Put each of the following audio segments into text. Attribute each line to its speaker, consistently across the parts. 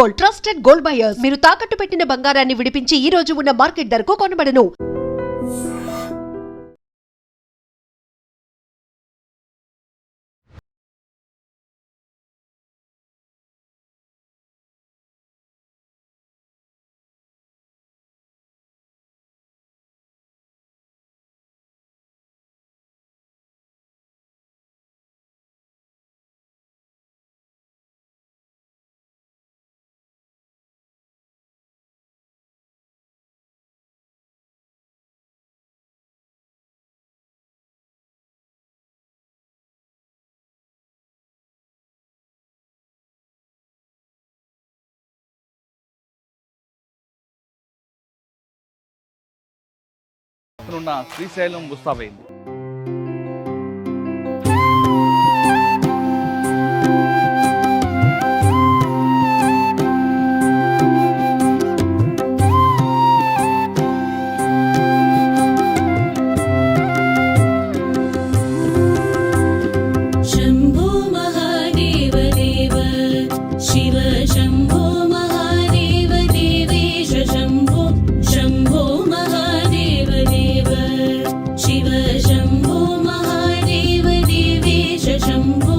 Speaker 1: Gold, trusted gold buyers. మీరు తాకట్టు పెట్టిన బంగారాన్ని విడిపించి ఈ రోజు ఉన్న మార్కెట్ ధరకు కొనబడను.
Speaker 2: ఉన్న శ్రీశైలం ముస్తాబైంది.
Speaker 3: शम्भो महादेव देव शिव शम्भो महादेव देवेश शम्भो शम्भो महादेव देव शिव शम्भो महादेव देवेश शम्भो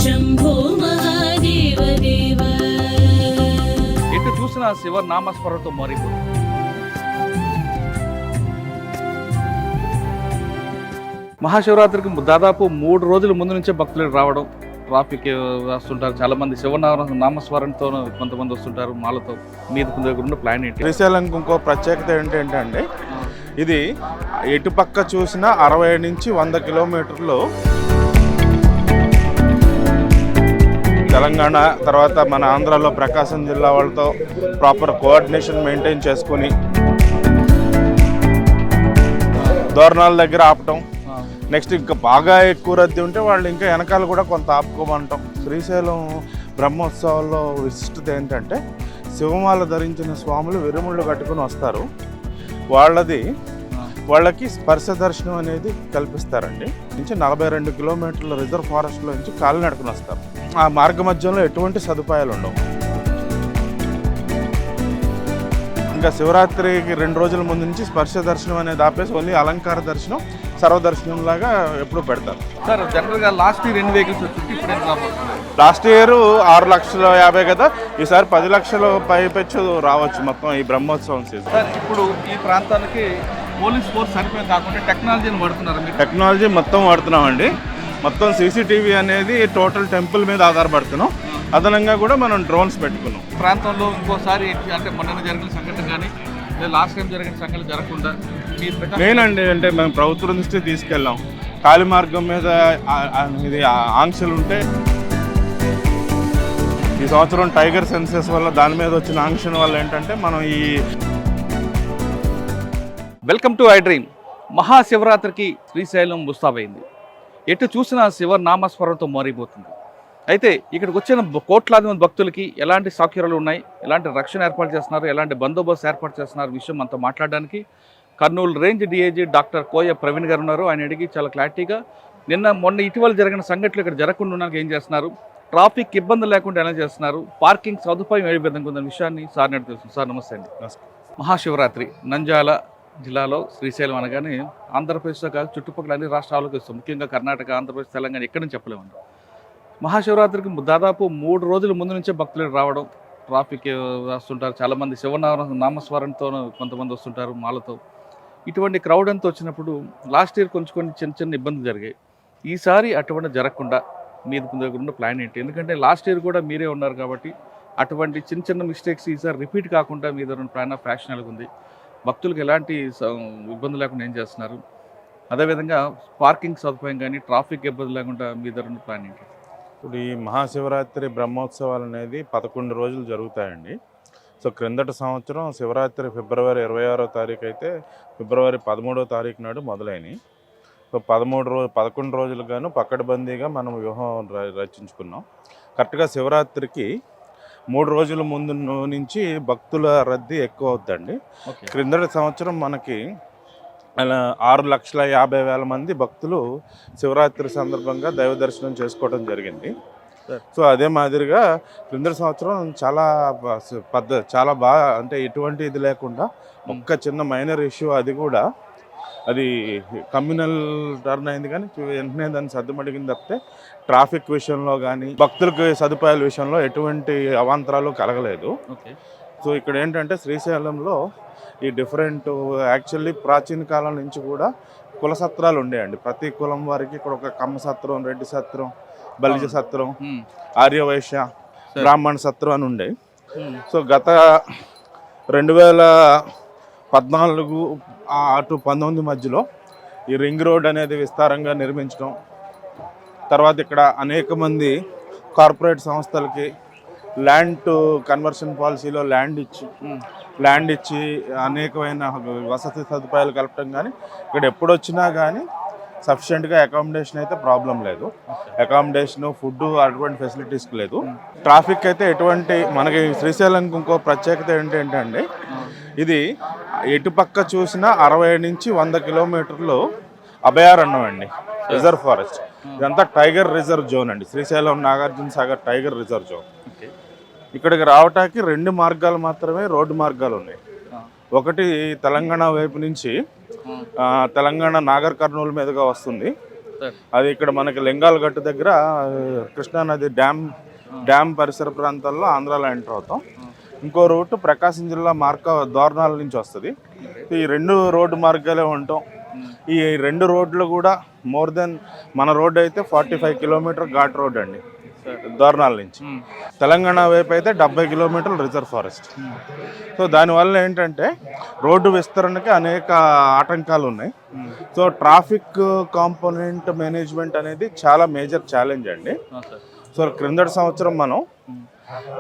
Speaker 3: शम्भो महादेव देव
Speaker 2: ఎటు చూసినా శివ నామస్మరణతో మారిపోతుంది. మహాశివరాత్రికి దాదాపు 3 రోజుల ముందు నుంచే భక్తులు రావడం, ట్రాఫిక్ వస్తుంటారు. చాలా మంది నామస్మరణతో కొంతమంది వస్తుంటారు మాలతో. మీద దగ్గర ఉన్న ప్లాన్ ఏంటి?
Speaker 4: శ్రీశైలం ఇంకో ప్రత్యేకత ఏంటంటే ఇది ఎటుపక్క చూసినా 60 నుంచి 100 కిలోమీటర్లు తెలంగాణ తర్వాత మన ఆంధ్రాలో ప్రకాశం జిల్లా వాళ్ళతో ప్రాపర్ కోఆర్డినేషన్ మెయింటైన్ చేసుకుని దోరణాల దగ్గర ఆపటం. నెక్స్ట్ ఇంకా బాగా ఎక్కువ రద్దీ ఉంటే వాళ్ళు ఇంకా వెనకాల కూడా కొంత ఆపుకోమంటాం. శ్రీశైలం బ్రహ్మోత్సవాల్లో విశిష్టత ఏంటంటే శివమాల ధరించిన స్వాములు విరుముళ్ళు కట్టుకుని వస్తారు. వాళ్ళకి స్పర్శ దర్శనం అనేది కల్పిస్తారండి. నుంచి 42 కిలోమీటర్ల రిజర్వ్ ఫారెస్ట్లో నుంచి కాలినడకని వస్తారు. ఆ మార్గ మధ్యంలో ఎటువంటి సదుపాయాలు ఉండవు. ఇంకా శివరాత్రికి 2 రోజుల ముందు నుంచి స్పర్శ దర్శనం అనేది ఆపేసి ఓన్లీ అలంకార దర్శనం, సర్వదర్శనం లాగా ఎప్పుడు పెడతారు.
Speaker 2: సార్ జనరల్గా లాస్ట్ ఇయర్ ఎన్ని వెహికల్స్ వచ్చింది, ఇప్పుడు ఎంత రాబోతుంది?
Speaker 4: లాస్ట్ ఇయర్ 6,50,000 కదా, ఈసారి 10 లక్షలు పైపెచ్చు రావచ్చు మొత్తం ఈ బ్రహ్మోత్సవం సీజన్.
Speaker 2: సార్ ఇప్పుడు ఈ ప్రాంతానికి పోలీస్ ఫోర్స్ సరిపోయి కాకుండా టెక్నాలజీని వాడుతున్నారు మీరు?
Speaker 4: టెక్నాలజీ మొత్తం వాడుతున్నామండి. మొత్తం సీసీటీవీ అనేది టోటల్ టెంపుల్ మీద ఆధారపడుతున్నాం. అదనంగా కూడా మనం డ్రోన్స్ పెట్టుకున్నాం.
Speaker 2: ప్రాంతంలో ఇంకోసారి అంటే మొన్న జరిగిన సంఘటన కానీ లాస్ట్ టైం జరిగిన సంఘటన జరగకుండా
Speaker 4: నేనండి అంటే మేము ప్రభుత్వ దృష్టి తీసుకెళ్ళాం. కాలి మార్గం మీద ఇది ఆంక్షలు ఉంటే ఈ సంవత్సరం టైగర్ సెన్సెస్ వల్ల దాని మీద వచ్చిన ఆంక్షల వల్ల ఏంటంటే మనం
Speaker 2: వెల్కమ్ టు ఐ డ్రీమ్. మహాశివరాత్రికి శ్రీశైలం ముస్తాబైంది. ఎటు చూసినా శివ నామస్మరణతో మారిపోతుంది. అయితే ఇక్కడికి వచ్చిన కోట్లాది మంది భక్తులకి ఎలాంటి సౌకర్యాలు ఉన్నాయి, ఎలాంటి రక్షణ ఏర్పాటు చేస్తున్నారు, ఎలాంటి బందోబస్తు ఏర్పాటు చేస్తున్నారు విషయం అంతా మాట్లాడడానికి కర్నూలు రేంజ్ డిఐజీ డాక్టర్ కోయ ప్రవీణ్ గారు ఉన్నారు. ఆయన అడిగి చాలా క్లారిటీగా మొన్న ఇటీవల జరిగిన సంఘటనలు ఇక్కడ జరగకుండా ఉండడానికి ఏం చేస్తున్నారు, ట్రాఫిక్ ఇబ్బంది లేకుండా ఎలా చేస్తున్నారు, పార్కింగ్ సదుపాయం ఏ విధంగా ఉందన్న విషయాన్ని సార్ తెలుస్తుంది. సార్ నమస్తే అండి. మహాశివరాత్రి నంద్యాల జిల్లాలో శ్రీశైలం అనగానే ఆంధ్రప్రదేశ్తో కాదు చుట్టుపక్కల అన్ని రాష్ట్రాలకు వస్తాం, ముఖ్యంగా కర్ణాటక, ఆంధ్రప్రదేశ్, తెలంగాణ ఎక్కడి నుంచి చెప్పలేమండి. మహాశివరాత్రికి దాదాపు 3 రోజుల ముందు నుంచే భక్తులు రావడం, ట్రాఫిక్ వస్తుంటారు. చాలామంది నామస్మరణతో కొంతమంది వస్తుంటారు మాలతో. ఇటువంటి క్రౌడ్ అంతా వచ్చినప్పుడు లాస్ట్ ఇయర్ కొన్ని చిన్న ఇబ్బందులు జరిగాయి. ఈసారి అటువంటి జరగకుండా మీ దగ్గర ఉన్న ప్లాన్ ఏంటి? ఎందుకంటే లాస్ట్ ఇయర్ కూడా మీరే ఉన్నారు కాబట్టి అటువంటి చిన్న మిస్టేక్స్ ఈసారి రిపీట్ కాకుండా మీ దగ్గర ప్లాన్ ఆఫ్ యాక్షన్ ఎలా ఉంది, భక్తులకు ఎలాంటి ఇబ్బంది లేకుండా ఏం చేస్తున్నారు, అదేవిధంగా పార్కింగ్ సదుపాయం కానీ ట్రాఫిక్ ఇబ్బంది లేకుండా మీ దగ్గర ఉన్న ప్లాన్ ఏంటి?
Speaker 4: ఇప్పుడు ఈ మహాశివరాత్రి బ్రహ్మోత్సవాలు అనేది 11 రోజులు జరుగుతాయండి. సో క్రిందటి సంవత్సరం శివరాత్రి ఫిబ్రవరి 26వ తారీఖు అయితే ఫిబ్రవరి 13వ తారీఖు నాడు మొదలైనవి. సో 11 రోజులు గాను పకడ్బందీగా మనం వ్యూహం రచించుకున్నాం. కరెక్ట్గా శివరాత్రికి 3 రోజుల ముందు నుంచి భక్తుల రద్దీ ఎక్కువ అవుతుందండి. క్రిందటి సంవత్సరం మనకి 6,50,000 మంది భక్తులు శివరాత్రి సందర్భంగా దైవ దర్శనం చేసుకోవడం జరిగింది. సో అదే మాదిరిగా క్రిందటి సంవత్సరం చాలా బాగా, అంటే ఎటువంటి ఇది లేకుండా ఒక్క చిన్న మైనర్ ఇష్యూ, అది కూడా అది కమ్యూనల్ టర్న్ అయింది, కానీ వెంటనే దాన్ని సర్దుమడిగింది తప్పితే ట్రాఫిక్ విషయంలో కానీ భక్తులకు సదుపాయాల విషయంలో ఎటువంటి అవాంతరాలు కలగలేదు. సో ఇక్కడ ఏంటంటే శ్రీశైలంలో ఈ డిఫరెంట్, యాక్చువల్లీ ప్రాచీన కాలం నుంచి కూడా కుల సత్రాలు ఉండేయండి. ప్రతి కులం వారికి ఇక్కడ ఒక కమ్మ సత్రం, రెడ్డి సత్రం, బలిజ సత్రం, ఆర్యవైశ్య, బ్రాహ్మణ సత్రం అని ఉండే. సో గత 2014 అటు 19 మధ్యలో ఈ రింగ్ రోడ్ అనేది విస్తారంగా నిర్మించడం, తర్వాత ఇక్కడ అనేక మంది కార్పొరేట్ సంస్థలకి ల్యాండ్ కన్వర్షన్ పాలసీలో ల్యాండ్ ఇచ్చి అనేకమైన వసతి సదుపాయాలు కలపడం, కానీ ఇక్కడ ఎప్పుడొచ్చినా కానీ సఫిషియెంట్గా అకామిడేషన్ అయితే ప్రాబ్లం లేదు. అకామిడేషన్, ఫుడ్ అటువంటి ఫెసిలిటీస్ లేదు. ట్రాఫిక్ అయితే ఎటువంటి, మనకి శ్రీశైలంకి ఇంకో ప్రత్యేకత ఏంటంటే ఇది ఎటుపక్క చూసినా 60 నుంచి 100 కిలోమీటర్లు అభయారణ్యం అండి, రిజర్వ్ ఫారెస్ట్. ఇదంతా టైగర్ రిజర్వ్ జోన్ అండి, Srisailam Nagarjuna Sagar tiger reserve zone. ఇక్కడికి రావటానికి 2 మార్గాలు మాత్రమే రోడ్డు మార్గాలు ఉన్నాయి. ఒకటి తెలంగాణ వైపు నుంచి తెలంగాణ నాగర్ కర్నూలు మీదుగా వస్తుంది, అది ఇక్కడ మనకి లింగాలగట్టు దగ్గర కృష్ణానది డ్యామ్ పరిసర ప్రాంతాల్లో ఆంధ్రాలో ఎంటర్ అవుతాం. ఇంకో రూట్ ప్రకాశం జిల్లా దోర్నాల నుంచి వస్తుంది. ఈ 2 రోడ్డు మార్గాలే ఉంటాం. ఈ 2 రోడ్లు కూడా మోర్ దెన్, మన రోడ్డు అయితే 45 కిలోమీటర్ ఘాట్ రోడ్ అండి దోర్నాల నుంచి. తెలంగాణ వైపు అయితే 70 కిలోమీటర్లు రిజర్వ్ ఫారెస్ట్. సో దానివల్ల ఏంటంటే రోడ్డు విస్తరణకి అనేక ఆటంకాలు ఉన్నాయి. సో ట్రాఫిక్ కాంపోనెంట్ మేనేజ్మెంట్ అనేది చాలా మేజర్ ఛాలెంజ్ అండి. సో క్రిందటి సంవత్సరం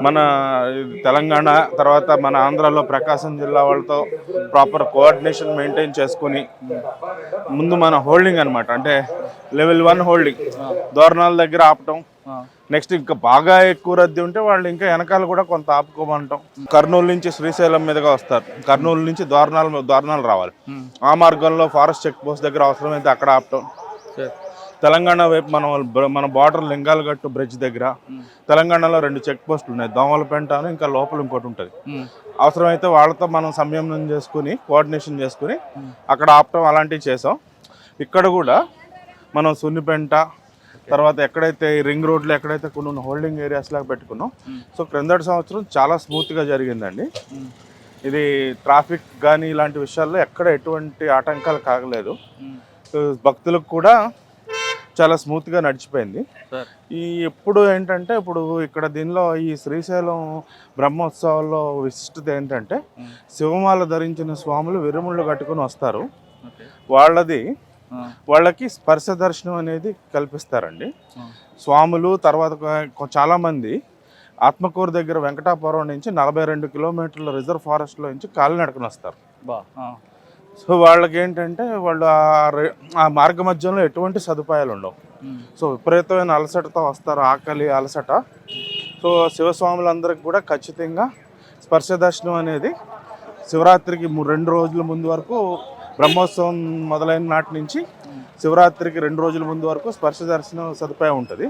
Speaker 4: మన తెలంగాణ తర్వాత మన ఆంధ్రాలో ప్రకాశం జిల్లా వాళ్ళతో ప్రాపర్ కోఆర్డినేషన్ మెయింటైన్ చేసుకుని ముందు మన హోల్డింగ్ అనమాట, అంటే లెవెల్ 1 హోల్డింగ్ దోర్నాల దగ్గర ఆపటం. నెక్స్ట్ ఇంకా బాగా ఎక్కువ రద్దీ ఉంటే వాళ్ళు ఇంకా వెనకాల కూడా కొంత ఆపుకోమంటాం. కర్నూలు నుంచి శ్రీశైలం మీదుగా వస్తారు, కర్నూలు నుంచి దోర్నాలు రావాలి. ఆ మార్గంలో ఫారెస్ట్ చెక్ పోస్ట్ దగ్గర అవసరమైతే అక్కడ ఆపటం. తెలంగాణ వైపు మన బార్డర్ లింగాలగట్టు బ్రిడ్జ్ దగ్గర తెలంగాణలో 2 చెక్ పోస్టులు ఉన్నాయి, దోమలపెంట అని, ఇంకా లోపల ఇంకోటి ఉంటుంది. అవసరమైతే వాళ్ళతో మనం సంయమనం చేసుకుని కోఆర్డినేషన్ చేసుకుని అక్కడ ఆపటం అలాంటివి చేసాం. ఇక్కడ కూడా మనం సున్నిపెంట తర్వాత ఎక్కడైతే రింగ్ రోడ్లు ఎక్కడైతే కొన్ని హోల్డింగ్ ఏరియాస్ లాగా పెట్టుకున్నాం. సో క్రిందటి సంవత్సరం చాలా స్మూత్గా జరిగిందండి. ఇది ట్రాఫిక్ కానీ ఇలాంటి విషయాల్లో ఎక్కడ ఎటువంటి ఆటంకాలు కాగలేదు. భక్తులకు కూడా చాలా స్మూత్గా నడిచిపోయింది. ఎప్పుడు ఏంటంటే ఇప్పుడు ఇక్కడ దీనిలో ఈ శ్రీశైలం బ్రహ్మోత్సవాల్లో విశిష్టత ఏంటంటే శివమాల ధరించిన స్వాములు విరుముళ్ళు కట్టుకుని వస్తారు. వాళ్ళకి స్పర్శ దర్శనం అనేది కల్పిస్తారండి స్వాములు. తర్వాత చాలామంది ఆత్మకూరు దగ్గర వెంకటాపురం నుంచి 42 కిలోమీటర్ల రిజర్వ్ ఫారెస్ట్లో నుంచి కాలినడకని వస్తారు. సో వాళ్ళకి ఏంటంటే వాళ్ళు ఆ మార్గ మధ్యంలో ఎటువంటి సదుపాయాలు ఉండవు. సో విపరీతమైన అలసటతో వస్తారు, ఆకలి అలసట. సో శివస్వాములందరికీ కూడా ఖచ్చితంగా స్పర్శ దర్శనం అనేది శివరాత్రికి 2 రోజుల ముందు వరకు, బ్రహ్మోత్సవం మొదలైన నాటి నుంచి శివరాత్రికి 2 రోజుల ముందు వరకు స్పర్శ దర్శనం సదుపాయం ఉంటుంది.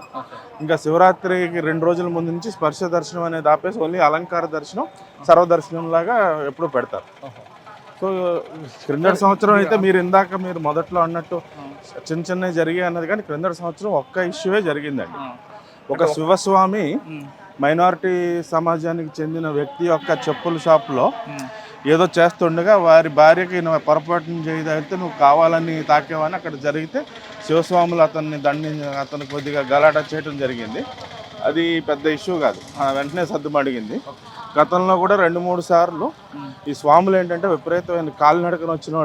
Speaker 4: ఇంకా శివరాత్రికి 2 రోజుల ముందు నుంచి స్పర్శ దర్శనం అనేది ఆపేసి ఓన్లీ అలంకార దర్శనం, సర్వదర్శనం లాగా ఎప్పుడు పెడతారు. సో క్రిందటి సంవత్సరం అయితే మీరు మొదట్లో అన్నట్టు చిన్నవి జరిగాయి అన్నది, కానీ క్రిందటి సంవత్సరం ఒక్క ఇష్యూవే జరిగిందండి. ఒక శివస్వామి మైనారిటీ సమాజానికి చెందిన వ్యక్తి యొక్క చెప్పుల షాప్లో ఏదో చేస్తుండగా వారి భార్యకి నువ్వు పొరపాటును చేయదగితే నువ్వు కావాలని తాకేవని అక్కడ జరిగితే శివస్వాములు అతను కొద్దిగా గలాటా చేయడం జరిగింది. అది పెద్ద ఇష్యూ కాదు, వెంటనే సర్దుమడిగింది. గతంలో కూడా 2-3 సార్లు ఈ స్వాములు ఏంటంటే విపరీతమైన కాలినడకన వచ్చిన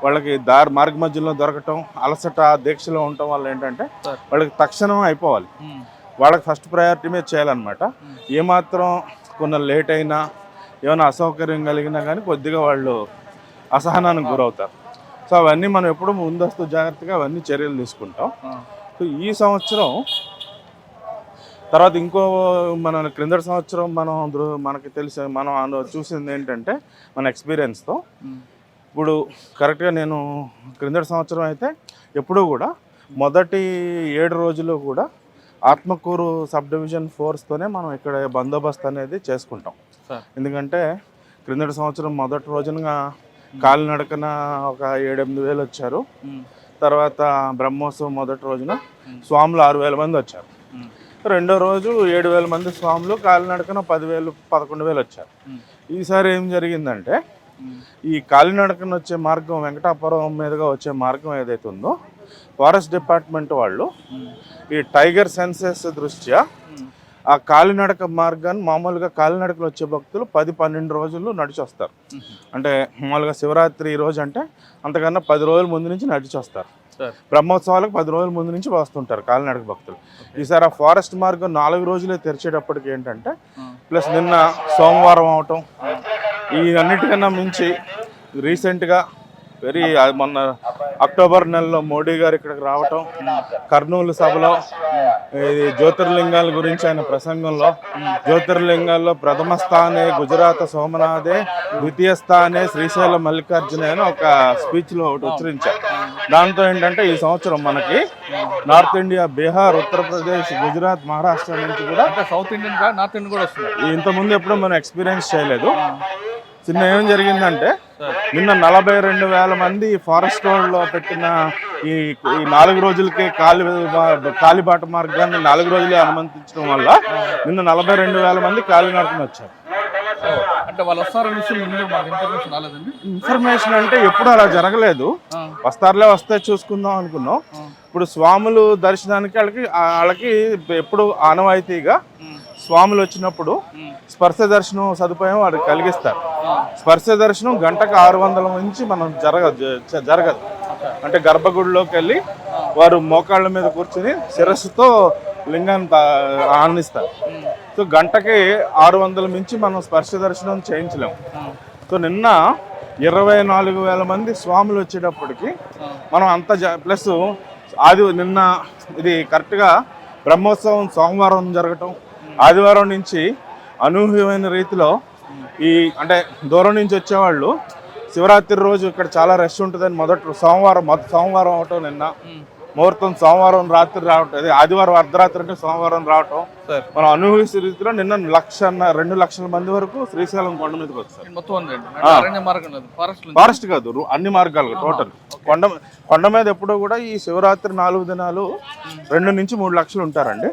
Speaker 4: వాళ్ళకి మార్గ మధ్యలో దొరకటం, అలసట దీక్షలో ఉండటం వల్ల ఏంటంటే వాళ్ళకి తక్షణం అయిపోవాలి, వాళ్ళకి ఫస్ట్ ప్రయారిటీ మీద చేయాలన్నమాట. ఏమాత్రం కొన్ని లేట్ అయినా ఏమైనా అసౌకర్యం కలిగినా కానీ కొద్దిగా వాళ్ళు అసహనానికి గురవుతారు. సో అవన్నీ మనం ఎప్పుడు ముందస్తు జాగ్రత్తగా అవన్నీ చర్యలు తీసుకుంటాం. సో ఈ సంవత్సరం తర్వాత ఇంకో క్రిందటి సంవత్సరం మనకి మనం చూసింది ఏంటంటే మన ఎక్స్పీరియన్స్తో ఇప్పుడు కరెక్ట్గా నేను క్రిందటి సంవత్సరం అయితే ఎప్పుడూ కూడా మొదటి 7 రోజులు కూడా ఆత్మకూరు సబ్ డివిజన్ ఫోర్స్తోనే మనం ఇక్కడ బందోబస్తు అనేది చేసుకుంటాం. ఎందుకంటే క్రిందటి సంవత్సరం మొదటి రోజున కాలినడకన ఒక 7-8 వేలు వచ్చారు. తర్వాత బ్రహ్మోత్సవం మొదటి రోజున స్వాములు 6,000 మంది వచ్చారు. రెండో రోజు 7,000 మంది స్వాములు, కాలినడకన 10,000-11,000 వచ్చారు. ఈసారి ఏం జరిగిందంటే ఈ కాలినడకన వచ్చే మార్గం, వెంకటాపురం మీదుగా వచ్చే మార్గం ఏదైతే ఉందో, ఫారెస్ట్ డిపార్ట్మెంట్ వాళ్ళు ఈ టైగర్ సెన్సెస్ దృష్ట్యా ఆ కాలినడక మార్గాన్ని మామూలుగా కాలినడకలు వచ్చే భక్తులు 10-12 రోజులు నడిచి వస్తారు. అంటే మామూలుగా శివరాత్రి రోజు అంటే అంతకన్నా 10 రోజుల ముందు నుంచి నడిచి వస్తారు. బ్రహ్మోత్సవాలకు 10 రోజుల ముందు నుంచి వస్తుంటారు కాలినడక భక్తులు. ఈసారి ఆ ఫారెస్ట్ మార్గం 4 రోజులే తెరిచేటప్పటికి ఏంటంటే, ప్లస్ నిన్న సోమవారం అవటం, ఈ అన్నిటికన్నా మించి రీసెంట్గా మొన్న అక్టోబర్ నెలలో మోడీ గారు ఇక్కడికి రావటం, కర్నూలు సభలో ఇది జ్యోతిర్లింగాల గురించి ఆయన ప్రసంగంలో, జ్యోతిర్లింగాల్లో ప్రథమ స్థానే గుజరాత్ సోమనాథే, ద్వితీయ స్థానే శ్రీశైలం మల్లికార్జున అని ఒక స్పీచ్లో ఒకటి ఉచ్చరించారు. దాంతో ఏంటంటే ఈ సంవత్సరం మనకి నార్త్ ఇండియా, బీహార్, ఉత్తరప్రదేశ్, గుజరాత్, మహారాష్ట్ర నుంచి కూడా,
Speaker 2: సౌత్ ఇండియన్ నార్త్ ఇండియన్ కూడా వస్తుంది.
Speaker 4: ఇంతకుముందు ఎప్పుడూ మనం ఎక్స్పీరియన్స్ చేయలేదు. చిన్న ఏం జరిగిందంటే నిన్న 42,000 మంది ఫారెస్ట్ రోడ్లో పెట్టిన ఈ 4 రోజులకే కాలిబాట మార్గాన్ని 4 రోజులే అనుమతించడం వల్ల నిన్న 42,000 మంది కాలినడకన వచ్చారు.
Speaker 2: అంటే వాళ్ళు వస్తారని ఇన్ఫర్మేషన్ రాలేదండి.
Speaker 4: ఇన్ఫర్మేషన్ అంటే ఎప్పుడు అలా జరగలేదు. వస్తే చూసుకుందాం అనుకున్నాం. ఇప్పుడు స్వాములు దర్శనానికి వాళ్ళకి ఎప్పుడు ఆనవాయితీగా స్వాములు వచ్చినప్పుడు స్పర్శ దర్శనం సదుపాయం వాడికి కలిగిస్తారు. స్పర్శ దర్శనం గంటకు 600 నుంచి మనం జరగదు. అంటే గర్భగుడిలోకి వెళ్ళి వారు మోకాళ్ళ మీద కూర్చొని శిరస్సుతో లింగాన్ని ఆనందిస్తారు. సో గంటకి 600 మించి మనం స్పర్శ దర్శనం చేయించలేము. సో నిన్న 24,000 మంది స్వాములు వచ్చేటప్పటికి మనం అంత ప్లస్ నిన్న ఇది కరెక్ట్గా బ్రహ్మోత్సవం సోమవారం జరగటం, ఆదివారం నుంచి అనూహ్యమైన రీతిలో అంటే దూరం నుంచి వచ్చేవాళ్ళు శివరాత్రి రోజు ఇక్కడ చాలా రష్ ఉంటుందని సోమవారం అవటం, నిన్న ముహూర్తం సోమవారం రాత్రి రావటం, అదే ఆదివారం అర్ధరాత్రి అంటే సోమవారం రావటం, మనం అనూహ్య రీతిలో నిన్న 2 లక్షల మంది వరకు శ్రీశైలం కొండ మీదకి వస్తారు. ఫారెస్ట్ కాదు, అన్ని మార్గాలు టోటల్ కొండ మీద ఎప్పుడూ కూడా ఈ శివరాత్రి 4 దినాలు 2 నుంచి 3 లక్షలు ఉంటారండి.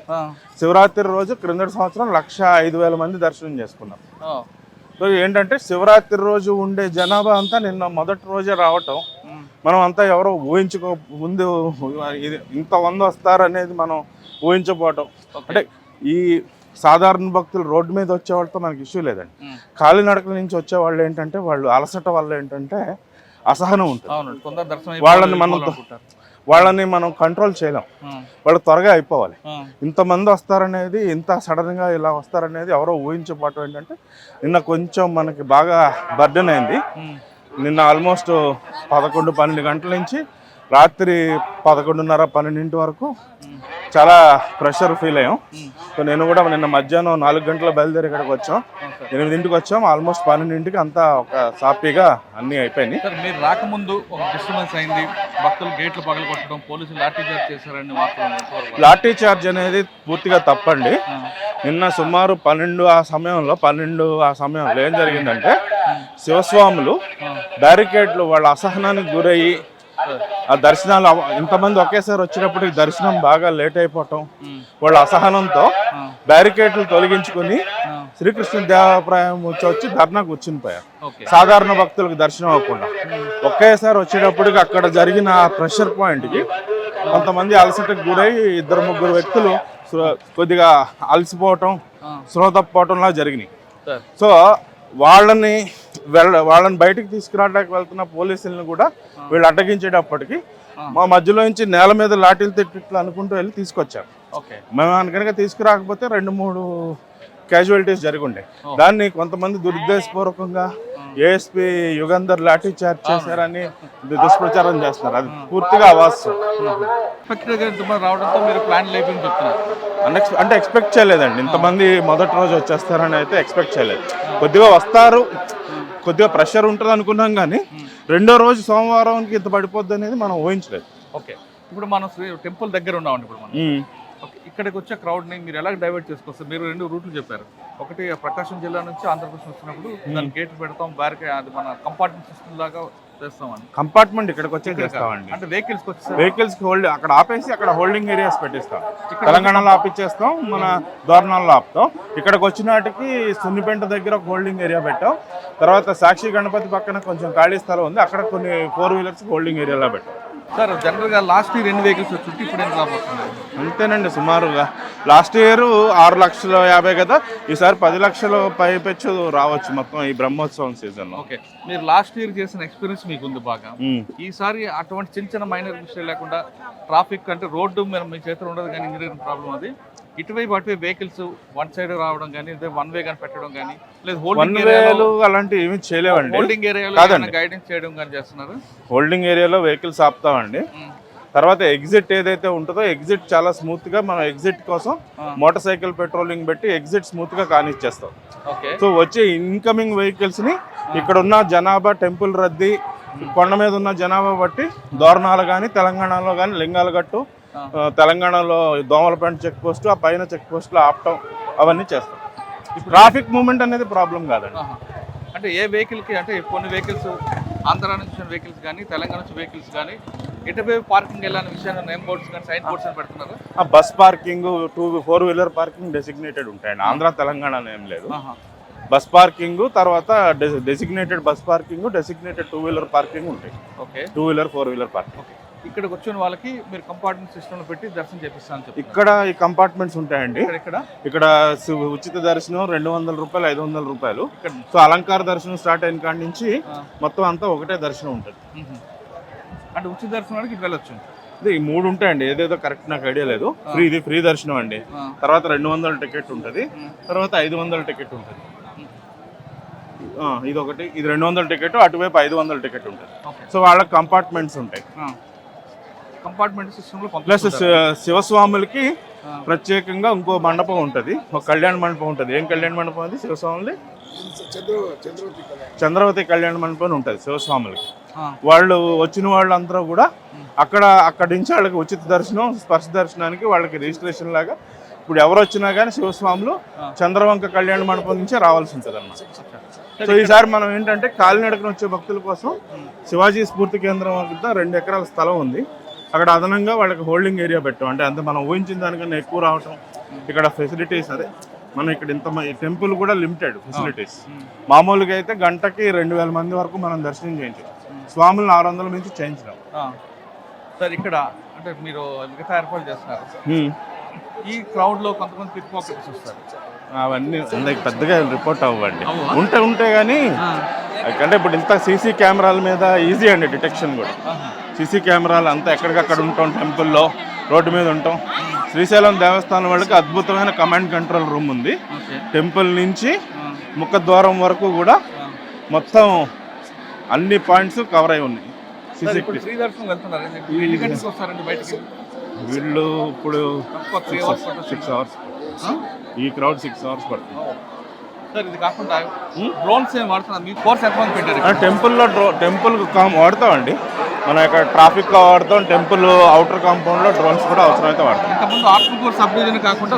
Speaker 4: శివరాత్రి రోజు క్రిందటి సంవత్సరం 105,000 మంది దర్శనం చేసుకున్నాం. సో ఏంటంటే శివరాత్రి రోజు ఉండే జనాభా అంతా నిన్న మొదటి రోజే రావటం, మనం అంతా ఎవరో ముందు ఇంత మంది వస్తారనేది మనం ఊహించకపోవటం. అంటే ఈ సాధారణ భక్తులు రోడ్డు మీద వచ్చే వాళ్ళతో మనకి ఇష్యూ లేదండి. కాలినడకల నుంచి వచ్చే వాళ్ళు ఏంటంటే వాళ్ళు అలసట వల్ల ఏంటంటే అసహనం ఉంటుంది. వాళ్ళని మనం కంట్రోల్ చేయలేం. వాళ్ళు త్వరగా అయిపోవాలి. ఇంతమంది వస్తారనేది, ఇంత సడన్గా ఇలా వస్తారనేది ఎవరో ఊహించకపోవటం ఏంటంటే నిన్న కొంచెం మనకి బాగా బర్డెన్ అయింది. నిన్న ఆల్మోస్ట్ 11-12 గంటల నుంచి రాత్రి 11:30-12 వరకు చాలా ప్రెషర్ ఫీల్ అయ్యాం. సో నేను కూడా నిన్న మధ్యాహ్నం 4 గంటల బయలుదేరి ఇక్కడికి వచ్చాం. 8ంటికి వచ్చాం. ఆల్మోస్ట్ 12ంటికి అంతా ఒక సాఫీగా అన్నీ అయిపోయినాయి.
Speaker 2: మీరు రాకముందు ఒక డిస్టర్బెన్స్ అయింది, భక్తులు గేట్లు పగలగొట్టడం, పోలీసులు లాఠీ చార్జ్ చేశారని వార్తలు.
Speaker 4: లాఠీ చార్జ్ అనేది పూర్తిగా తప్పండి. నిన్న సుమారు 12 ఆ సమయంలో ఏం జరిగిందంటే శివస్వాములు బ్యారికేడ్లు వాళ్ళ అసహనానికి గురయ్యి ఆ దర్శనాలు ఇంతమంది ఒకేసారి వచ్చేటప్పటికి దర్శనం బాగా లేట్ అయిపోవటం, వాళ్ళ అసహనంతో బ్యారికేడ్లు తొలగించుకుని శ్రీకృష్ణ దేవాలయం వచ్చి ధర్నా కూర్చునిపోయారు. సాధారణ భక్తులకు దర్శనం అవ్వకుండా ఒకేసారి వచ్చేటప్పటికి అక్కడ జరిగిన ప్రెషర్ పాయింట్కి కొంతమంది అలసటకు గురై 2-3 వ్యక్తులు కొద్దిగా అలసిపోవటం, స్పృహ తప్పిపోవటంలా జరిగినాయి. సో వాళ్ళని బయటికి తీసుకురావడానికి వెళ్తున్న పోలీసులను కూడా వీళ్ళు అడ్డగించేటప్పటికి మా మధ్యలో నుంచి నేల మీద లాఠీలు తిట్టిట్లు అనుకుంటూ వెళ్ళి తీసుకొచ్చారు. మేము కనుక తీసుకురాకపోతే 2-3 క్యాజువాలిటీస్ జరుగుండే. దాన్ని కొంతమంది దురుద్దేశపూర్వకంగా ఏఎస్పీ యుగంధర్ లాఠీ చార్జ్ చేశారని దుష్ప్రచారం చేస్తున్నారు. అది పూర్తిగా అవాస్తవం.
Speaker 2: రావడంతో మీరు ప్లాన్ లేదని చెప్తున్నారు.
Speaker 4: అంటే ఎక్స్పెక్ట్ చేయలేదండి ఇంతమంది మొదటి రోజు వచ్చేస్తారని అయితే ఎక్స్పెక్ట్ చేయలేదు. కొద్దిగా వస్తారు, కొద్దిగా ప్రెషర్ ఉంటుంది అనుకున్నాం, కానీ రెండో రోజు సోమవారానికి ఇంత పడిపోద్ది అనేది మనం ఊహించలేదు.
Speaker 2: ఓకే, ఇప్పుడు మనం టెంపుల్ దగ్గర ఉన్నామండి. ఇప్పుడు మనం ఇక్కడికి వచ్చే క్రౌడ్ని మీరు ఎలా డైవర్ట్ చేసుకొస్తారు? మీరు 2 రూట్లు చెప్పారు. ఒకటి ప్రకాశం జిల్లా నుంచి ఆంధ్రప్రదేశ్ వస్తున్నప్పుడు దాన్ని గేట్ పెడతాం, బ్యారికేడ్, అది మన కంపార్ట్మెంట్ సిస్టమ్ లాగా చేస్తామని.
Speaker 4: కంపార్ట్మెంట్ ఇక్కడికి వచ్చే చేస్తామండి.
Speaker 2: అంటే
Speaker 4: వెహికల్స్ హోల్డ్ అక్కడ ఆపేసి అక్కడ హోల్డింగ్ ఏరియాస్ పెట్టిస్తాం. తెలంగాణలో ఆపిచ్చేస్తాం, మన దోరణాల్లో ఆపుతాం. ఇక్కడికి వచ్చినాటికి సున్నిపేంట దగ్గర ఒక హోల్డింగ్ ఏరియా పెట్టాం. తర్వాత సాక్షి గణపతి పక్కన కొంచెం ఖాళీ స్థలం ఉంది, అక్కడ కొన్ని 4 వీలర్స్ హోల్డింగ్ ఏరియాలో పెట్టాం.
Speaker 2: సార్ జనరల్గా లాస్ట్ ఇయర్ 2 వెహికల్స్ వచ్చి ఇప్పుడు ఎంత రాబోతుంది?
Speaker 4: అంతేనండి, సుమారుగా లాస్ట్ ఇయర్ 6,50,000 కదా, ఈసారి 10 లక్షలు పైపెచ్చు రావచ్చు మొత్తం ఈ బ్రహ్మోత్సవం సీజన్ లో.
Speaker 2: ఓకే, మీరు లాస్ట్ ఇయర్ చేసిన ఎక్స్పీరియన్స్ మీకు ఉంది బాగా. ఈసారి అటువంటి చిన్న మైనర్ విషయాలు లేకుండా ట్రాఫిక్ అంటే రోడ్డు మీ చేతిలో ఉండదు కానీ ఇంజనీరింగ్ ప్రాబ్లం అది. ఇటువైపు అటువైపు వెహికల్స్ వన్ సైడ్ రావడం కానీ, వన్ వే కానీ పెట్టడం కానీ, లేదు హోల్డింగ్ ఏరియాలో
Speaker 4: అలాంటివి ఏమి చేయలేవండి.
Speaker 2: హోల్డింగ్ ఏరియాలో గైడెన్స్ చేయడం కానీ చేస్తున్నారు.
Speaker 4: హోల్డింగ్ ఏరియాలో వెహికల్స్ ఆపుతామండి. తర్వాత ఎగ్జిట్ ఏదైతే ఉంటుందో ఎగ్జిట్ చాలా స్మూత్ గా మనం ఎగ్జిట్ కోసం మోటార్ సైకిల్ పెట్రోలింగ్ పెట్టి ఎగ్జిట్ స్మూత్ గా కానిచ్చేస్తాం. సో వచ్చే ఇన్కమింగ్ వెహికల్స్ ని ఇక్కడ ఉన్న జనాభా, టెంపుల్ రద్దీ, కొండ మీద ఉన్న జనాభా బట్టి దోరణాలు కానీ, తెలంగాణలో కానీ లింగాలగట్టు, తెలంగాణలో దోమలపేట చెక్ పోస్ట్, ఆ పైన చెక్ పోస్ట్ లో ఆపటం అవన్నీ చేస్తాం. ట్రాఫిక్ మూవ్మెంట్ అనేది ప్రాబ్లం కాదండి.
Speaker 2: అంటే ఏ వెహికల్కి అంటే కొన్ని వెహికల్స్ ఆంధ్ర నుంచి వెహికల్స్ కానీ, తెలంగాణ నుంచి వెహికల్స్ కానీ ఎటువైపు పార్కింగ్ వెళ్ళాలని విషయాన్ని నేమ్ బోర్డ్స్ కానీ, సైన్ బోర్డ్స్ అని పెడుతున్నారు.
Speaker 4: Bus parking, 4 wheeler parking designated ఉంటాయండి. ఆంధ్ర తెలంగాణ ఏం లేదు. బస్ పార్కింగ్, తర్వాత designated bus parking, designated 2 wheeler parking ఉంటాయి.
Speaker 2: Okay,
Speaker 4: 2 wheeler 4 wheeler parking.
Speaker 2: ఇక్కడికి వచ్చిన వాళ్ళకి మీరు కంపార్ట్మెంట్ సిస్టమ్ లో పెట్టి దర్శనం చేపిస్తాను చెప్పి
Speaker 4: ఇక్కడ ఈ కంపార్ట్మెంట్స్ ఉంటాయండి. ఇక్కడ ఉచిత దర్శనం 200 రూపాయలు, 500 రూపాయలు. సో అలంకార దర్శనం స్టార్ట్ అయిన కాడి నుంచి మొత్తం అంతా ఒకటే దర్శనం ఉంటుంది.
Speaker 2: అంటే ఉచిత దర్శనానికి ఇక్కడ వెళ్ళొచ్చు.
Speaker 4: ఇది ఈ 3 ఉంటాయండి, ఏదేదో కరెక్ట్ నాకు ఐడియా లేదు. ఫ్రీ దర్శనం అండి. తర్వాత 200 టికెట్ ఉంటుంది, తర్వాత 500 టికెట్ ఉంటుంది. ఇది ఒకటి, ఇది 200 టికెట్, అటువైపు 500 టికెట్ ఉంటుంది. సో వాళ్ళకి కంపార్ట్మెంట్స్ ఉంటాయి.
Speaker 2: కంపార్ట్మెంట్ సిస్టమ్ లో
Speaker 4: ప్లస్ శివస్వాములకి ప్రత్యేకంగా ఇంకో మండపం ఉంటుంది, ఒక కళ్యాణ మండపం ఉంటుంది. ఏం కళ్యాణ మండపం అది? శివస్వాములు చంద్రవతి కళ్యాణ మండపం ఉంటుంది శివస్వాములకి. వాళ్ళు వచ్చిన వాళ్ళందరూ కూడా అక్కడి నుంచి వాళ్ళకి ఉచిత దర్శనం, స్పర్శ దర్శనానికి వాళ్ళకి రిజిస్ట్రేషన్ లాగా. ఇప్పుడు ఎవరు వచ్చినా కానీ శివస్వాములు చంద్రవంక కళ్యాణ మండపం నుంచే రావాల్సి ఉంటుంది అన్నమాట. సో ఈసారి మనం ఏంటంటే కాలినడకన వచ్చే భక్తుల కోసం శివాజీ స్ఫూర్తి కేంద్రం వద్ద 2 ఎకరాల స్థలం ఉంది. అక్కడ అదనంగా వాళ్ళకి హోల్డింగ్ ఏరియా పెట్టాం. అంటే అంత మనం ఊహించిన దానికన్నా ఎక్కువ రావటం. ఇక్కడ ఫెసిలిటీస్ అదే మనం ఇక్కడ ఇంత టెంపుల్ కూడా లిమిటెడ్ ఫెసిలిటీస్. మామూలుగా అయితే గంటకి 2000 మంది వరకు మనం దర్శనం చేయించాం. స్వాములు 600 నుంచి చేయించినాం.
Speaker 2: సార్ ఇక్కడ అంటే మీరు మిగతా ఏర్పాటు చేస్తున్నారు. ఈ క్రౌడ్ లో కొంతమంది పిక్ పాకెట్స్ వస్తారు.
Speaker 4: అవన్నీ అందరికి పెద్దగా రిపోర్ట్ అవ్వండి, ఉంటే కానీ. అంటే ఇప్పుడు ఇంత సీసీ కెమెరాల మీద ఈజీ అండి డిటెక్షన్ కూడా. సీసీ కెమెరాలు అంతా ఎక్కడికక్కడ ఉంటాం, టెంపుల్లో రోడ్డు మీద ఉంటాం. శ్రీశైలం దేవస్థానం వాళ్ళకి అద్భుతమైన కమాండ్ కంట్రోల్ రూమ్ ఉంది. టెంపుల్ నుంచి ముఖద్వారం వరకు కూడా మొత్తం అన్ని పాయింట్స్ కవర్ అయి ఉన్నాయి. వీళ్ళు ఇప్పుడు 6 అవర్స్, ఈ క్రౌడ్ 6 అవర్స్ పడుతుంది.
Speaker 2: సార్ ఇది కాకుండా డ్రోన్స్ ఏం వాడుతున్నారు? మీ ఫోర్స్ ఎంతమంది పెట్టారు?
Speaker 4: టెంపుల్ వాడతామండి. మన ఇక్కడ ట్రాఫిక్ వాడతాం. టెంపుల్ అవుటర్ కాంపౌండ్ లో డ్రోన్స్ కూడా అవసరమైతే వాడతాం.
Speaker 2: ఇంతకుముందు ఆత్మకూరు సబ్ డివిజన్ కాకుండా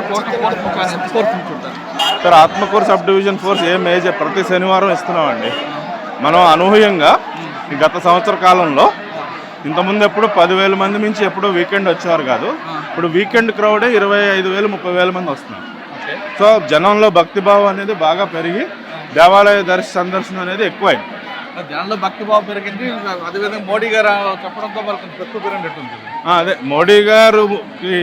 Speaker 4: sir Atmakur sub division force major ప్రతి శనివారం ఇస్తున్నామండి. మనం అనూహ్యంగా ఈ గత సంవత్సర కాలంలో ఇంతకుముందు ఎప్పుడు 10,000 మంది నుంచి ఎప్పుడూ వీకెండ్ వచ్చేవారు కాదు. ఇప్పుడు వీకెండ్ క్రౌడే 25,000, 30,000 మంది వస్తున్నారు. సో జనంలో భక్తిభావం అనేది బాగా పెరిగి దేవాలయ సందర్శనం అనేది ఎక్కువైంది.
Speaker 2: జనంలో భక్తిభావం పెరిగింది. అదేవిధంగా మోడీ గారు చెప్పడంతో వాళ్ళకి ఎక్కువ పెరిగినట్టుంది.
Speaker 4: అదే మోడీ గారు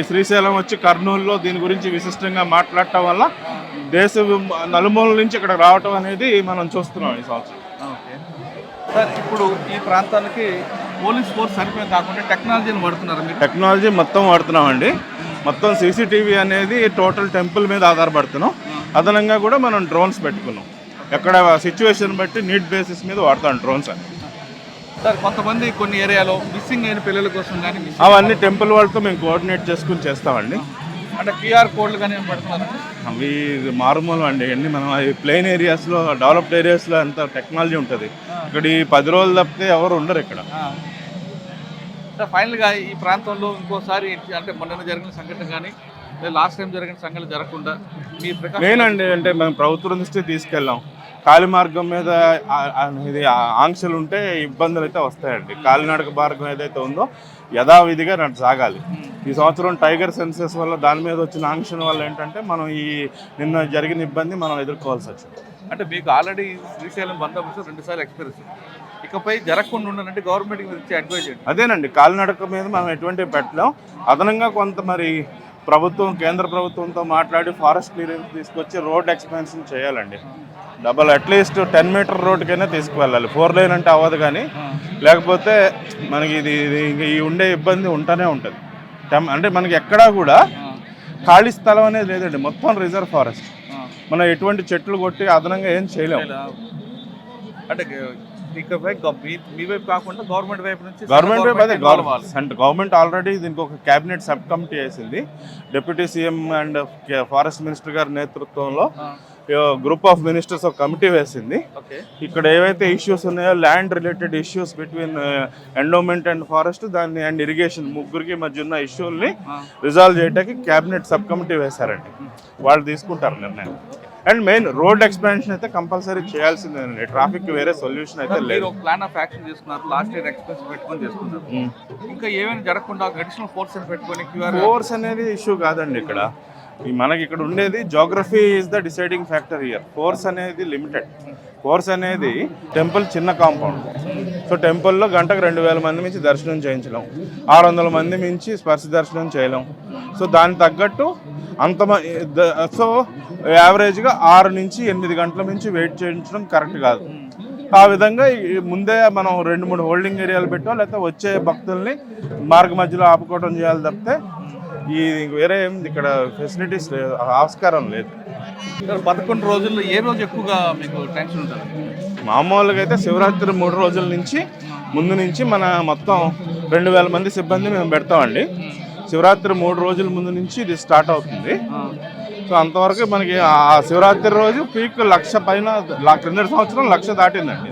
Speaker 4: శ్రీశైలం వచ్చి కర్నూలులో దీని గురించి విశిష్టంగా మాట్లాడటం వల్ల దేశ నలుమూల నుంచి ఇక్కడ రావటం అనేది మనం చూస్తున్నాం ఈ సంవత్సరం.
Speaker 2: సార్ ఇప్పుడు ఈ ప్రాంతానికి పోలీస్ ఫోర్స్ సరిపోయి కాకుండా టెక్నాలజీని వాడుతున్నారు మీరు?
Speaker 4: టెక్నాలజీ మొత్తం వాడుతున్నామండి. మొత్తం సీసీటీవీ అనేది టోటల్ టెంపుల్ మీద ఆధారపడుతున్నాం. అదనంగా కూడా మనం డ్రోన్స్ పెట్టుకున్నాం. ఎక్కడ సిచ్యువేషన్ బట్టి నీడ్ బేసిస్ మీద వాడతాం డ్రోన్స్ అని.
Speaker 2: సార్ కొంతమంది కొన్ని ఏరియాలో మిస్సింగ్ అయిన పిల్లల కోసం కానీ
Speaker 4: అవన్నీ టెంపుల్ వాళ్ళతో మేము కోఆర్డినేట్ చేసుకుని చేస్తామండి.
Speaker 2: అంటే QR కోడ్లు కానీ పెడుతున్నారు?
Speaker 4: అవి మారుమూలం అండి. అన్ని మనం అవి ప్లెయిన్ ఏరియాస్లో, డెవలప్డ్ ఏరియాస్లో అంత టెక్నాలజీ ఉంటుంది. ఇక్కడ ఈ 10 రోజులు తప్పితే ఎవరు ఉండరు ఇక్కడ.
Speaker 2: సార్ ఫైనల్గా ఈ ప్రాంతంలో ఇంకోసారి అంటే మొన్న జరిగిన సంఘటన కానీ లాస్ట్ టైం జరిగిన సంఘటనలు జరగకుండా మీ ప్రకారం
Speaker 4: నేనండి అంటే మేము ప్రభుత్వం దృష్టి తీసుకెళ్ళాం. కాలి మార్గం మీద ఇది ఆంక్షలు ఉంటే ఇబ్బందులు అయితే వస్తాయండి. కాలినడక మార్గం ఏదైతే ఉందో యథావిధిగా సాగాలి. ఈ సంవత్సరం టైగర్ సెన్సెస్ వల్ల దాని మీద వచ్చిన ఆంక్షల వల్ల ఏంటంటే మనం నిన్న జరిగిన ఇబ్బంది మనం ఎదుర్కోవాల్సి వచ్చింది.
Speaker 2: అంటే మీకు ఆల్రెడీ శ్రీశైలం బందోబస్తు 2 సార్లు ఎక్స్పీరియన్స్, ఇకపై జరగకుండా ఉండాలంటే గవర్నమెంట్కి ఇచ్చే అడ్వైజ్ ఏంటి?
Speaker 4: అదేనండి, కాలినడక మీద మనం ఎటువంటి పెట్టలేం. అదనంగా కొంత మరి ప్రభుత్వం కేంద్ర ప్రభుత్వంతో మాట్లాడి ఫారెస్ట్ క్లియరెన్స్ తీసుకొచ్చి రోడ్ ఎక్స్పాన్షన్ చేయాలండి. అట్లీస్ట్ 10 మీటర్ రోడ్కైనా తీసుకువెళ్ళాలి. 4 లైన్ అంటే అవ్వదు, కానీ లేకపోతే మనకి ఇది ఈ ఉండే ఇబ్బంది ఉంటూనే ఉంటుంది. అంటే మనకి ఎక్కడా కూడా ఖాళీ స్థలం అనేది లేదండి, మొత్తం రిజర్వ్ ఫారెస్ట్. మనం ఎటువంటి చెట్లు కొట్టి అదనంగా ఏం చేయలేము.
Speaker 2: అంటే ఇకపై మీ వైపు కాకుండా గవర్నమెంట్ వైపు నుంచి
Speaker 4: గవర్నమెంట్ ఆల్రెడీ దీనికి ఒక క్యాబినెట్ సబ్ కమిటీ వేసింది. Deputy CM and forest minister గారి నేతృత్వంలో గ్రూప్ ఆఫ్ మినిస్టర్స్ ఒక కమిటీ వేసింది. ఇక్కడ ఏవైతే ఇష్యూస్ ఉన్నాయో land related issues between endowment and forest దాన్ని అండ్ ఇరిగేషన్ ముగ్గురికి మధ్య ఉన్న ఇష్యూల్ని రిజాల్వ్ చేయడానికి క్యాబినెట్ సబ్ కమిటీ వేశారండి. వాళ్ళు తీసుకుంటారు నిర్ణయం. అండ్ మెయిన్ రోడ్ ఎక్స్పాన్షన్ అయితే కంపల్సరీ చేయాల్సిందేనండి. ట్రాఫిక్ వేరే సొల్యూషన్ అయితే లేదు.
Speaker 2: ప్లాన్ ఆఫ్ యాక్షన్ చేసుకున్నారు, లాస్ట్ ఇయర్ ఎక్స్పెన్స్ పెట్టుకొని చేసుకున్నారు. ఇంకా ఏమైనా జరగకుండా అడిషనల్ ఫోర్స్ అని పెట్టుకొని
Speaker 4: ఫోర్స్ అనేది ఇష్యూ కాదండి. మనకి ఇక్కడ ఉండేది geography is the deciding factor here. Force అనేది లిమిటెడ్. ఫోర్స్ అనేది టెంపుల్ చిన్న కాంపౌండ్. సో టెంపుల్లో గంటకు 2000 మంది మించి దర్శనం చేయించలేం, 600 మంది మించి స్పర్శ దర్శనం చేయలేం. సో దానికి తగ్గట్టు సో యావరేజ్గా 6 నుంచి 8 గంటల మించి వెయిట్ చేయించడం కరెక్ట్ కాదు. ఆ విధంగా ముందే మనం 2-3 హోల్డింగ్ ఏరియాలు పెట్టాం, లేకపోతే వచ్చే భక్తుల్ని మార్గ మధ్యలో ఆపుకోవడం చేయాలి తప్పితే వేరే ఇక్కడ ఫెసిలిటీస్ లేదు, ఆస్కారం లేదు.
Speaker 2: 11 రోజుల్లో ఏ రోజు ఎక్కువగా మీకు టెన్షన్ ఉంటుంది?
Speaker 4: మామూలుగా అయితే శివరాత్రి 3 రోజుల నుంచి ముందు నుంచి మన మొత్తం 2000 మంది సిబ్బంది మేము పెడతామండి. శివరాత్రి 3 రోజుల ముందు నుంచి ఇది స్టార్ట్ అవుతుంది. సో అంతవరకు మనకి ఆ శివరాత్రి రోజు పీక్ 1,00,000 పైన, క్రిందటి సంవత్సరం 1,00,000 దాటిందండి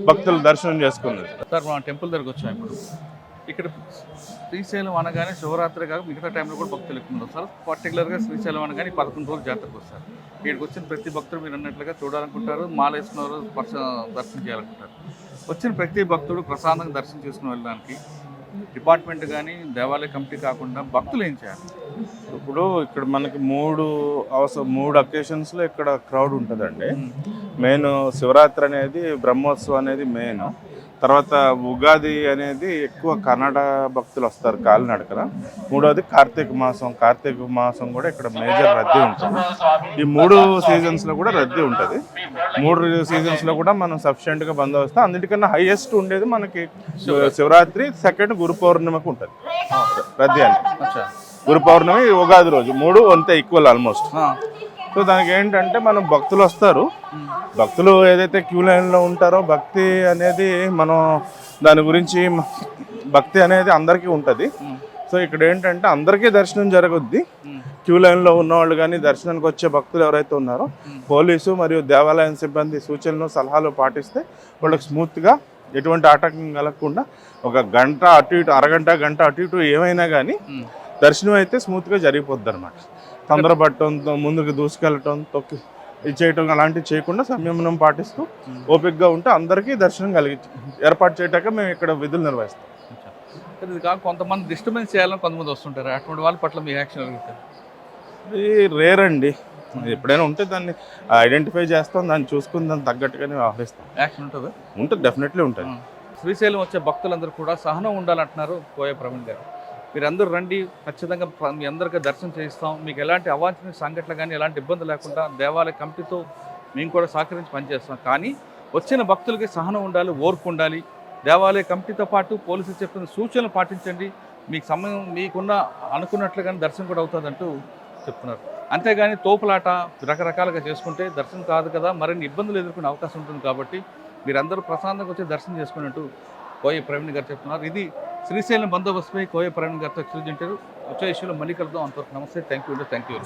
Speaker 4: భక్తులు దర్శనం చేసుకున్నది.
Speaker 2: సార్ మనం టెంపుల్ దగ్గరకు వచ్చాం. ఇప్పుడు ఇక్కడ శ్రీశైలం అనగానే శివరాత్రి కాక మిగతా టైంలో కూడా భక్తులు ఎక్కువ ఉన్నారు సార్. పర్టికులర్గా శ్రీశైలం అనగానే 11 రోజులు జాతరకు వస్తారు. ఇక్కడికి వచ్చిన ప్రతి భక్తుడు మీరు అన్నట్లుగా చూడాలనుకుంటారు, మాల వేసుకున్నారు, దర్శనం చేయాలనుకుంటారు. వచ్చిన ప్రతి భక్తుడు ప్రశాంతంగా దర్శనం చేసుకుని వెళ్ళడానికి డిపార్ట్మెంట్ కానీ దేవాలయ కమిటీ కాకుండా భక్తులు ఏం చేయాలి?
Speaker 4: ఇప్పుడు ఇక్కడ మనకి 3 అకేషన్స్లో ఇక్కడ క్రౌడ్ ఉంటుందండి. మెయిన్ శివరాత్రి అనేది, బ్రహ్మోత్సవం అనేది మెయిన్. తర్వాత ఉగాది అనేది ఎక్కువ కన్నడ భక్తులు వస్తారు కాలినడకన. 3వది కార్తీక మాసం కూడా ఇక్కడ మేజర్ రద్దీ ఉంటుంది. ఈ 3 సీజన్స్లో కూడా రద్దీ ఉంటుంది. 3 సీజన్స్లో కూడా మనం సఫిషియెంట్గా బందోబస్తు. అన్నిటికన్నా హైయెస్ట్ ఉండేది మనకి శివరాత్రి, సెకండ్ గురు పౌర్ణిమకు ఉంటుంది రద్దీ అంటే. గురు పౌర్ణమి, ఉగాది రోజు 3 అంతే ఈక్వల్ ఆల్మోస్ట్. సో దానికి ఏంటంటే మనం భక్తులు వస్తారు, భక్తులు ఏదైతే క్యూ లైన్లో ఉంటారో భక్తి అనేది మనం దాని గురించి భక్తి అనేది అందరికీ ఉంటుంది. సో ఇక్కడ ఏంటంటే అందరికీ దర్శనం జరగద్ది. క్యూ లైన్లో ఉన్నవాళ్ళు కానీ దర్శనానికి వచ్చే భక్తులు ఎవరైతే ఉన్నారో పోలీసు మరియు దేవాలయం సిబ్బంది సూచనలు సలహాలు పాటిస్తే వాళ్ళకి స్మూత్గా ఎటువంటి ఆటంకం కలగకుండా ఒక గంట అటు ఇటు, గంట అటు ఇటు ఏమైనా కానీ దర్శనం అయితే స్మూత్గా జరిగిపోద్ది అనమాట. తొందరపడటం, ముందుకు దూసుకెళ్ళటం, తొక్కి చేయటం అలాంటివి చేయకుండా సంయమనం పాటిస్తూ ఓపికగా ఉంటే అందరికీ దర్శనం ఏర్పాటు చేయటాక మేము ఇక్కడ విధులు నిర్వహిస్తాం.
Speaker 2: ఇది కాక కొంతమంది డిస్టర్బెన్స్ చేయాలని కొంతమంది వస్తుంటారు. అటువంటి వాళ్ళ పట్ల మీ యాక్షన్ అడుగుతారు?
Speaker 4: ఇది రేర్ అండి. ఎప్పుడైనా ఉంటే దాన్ని ఐడెంటిఫై చేస్తాం, దాన్ని చూసుకుని దాన్ని తగ్గట్టుగానే వ్యవహరిస్తాం.
Speaker 2: యాక్షన్ ఉంటుందా?
Speaker 4: ఉంటుంది, డెఫినెట్లీ ఉంటుంది.
Speaker 2: శ్రీశైలం వచ్చే భక్తులందరూ కూడా సహనం ఉండాలంటున్నారు కోయ ప్రవీణ్ గారు. మీరందరూ రండి, ఖచ్చితంగా మీ అందరికీ దర్శనం చేయిస్తాం. మీకు ఎలాంటి అవాంఛనీయ సంఘటనలు కానీ ఎలాంటి ఇబ్బంది లేకుండా దేవాలయ కమిటీతో మేము కూడా సహకరించి పనిచేస్తాం. కానీ వచ్చిన భక్తులకి సహనం ఉండాలి, ఓర్పు ఉండాలి. దేవాలయ కమిటీతో పాటు పోలీసులు చెప్పిన సూచనలు పాటించండి. మీకు సమయం మీకున్న అనుకున్నట్లుగానే దర్శనం కూడా అవుతుందంటూ చెప్తున్నారు. అంతేగాని తోపులాట రకరకాలుగా చేసుకుంటే దర్శనం కాదు కదా, మరిన్ని ఇబ్బందులు ఎదుర్కొనే అవకాశం ఉంటుంది. కాబట్టి మీరందరూ ప్రశాంతంగా వచ్చి దర్శనం చేసుకున్నట్టు కోయ ప్రవీణ్ గారు చెప్తున్నారు. ఇది శ్రీశైలం బందోబస్తుపై కోయ ప్రవీణ్ గారితో ఎక్స్ప్లెయిన్ చేశారు. వచ్చే ఇష్యూలో మళ్ళీ కలుద్దాం. అంతవరకు నమస్తే, థ్యాంక్ యూ.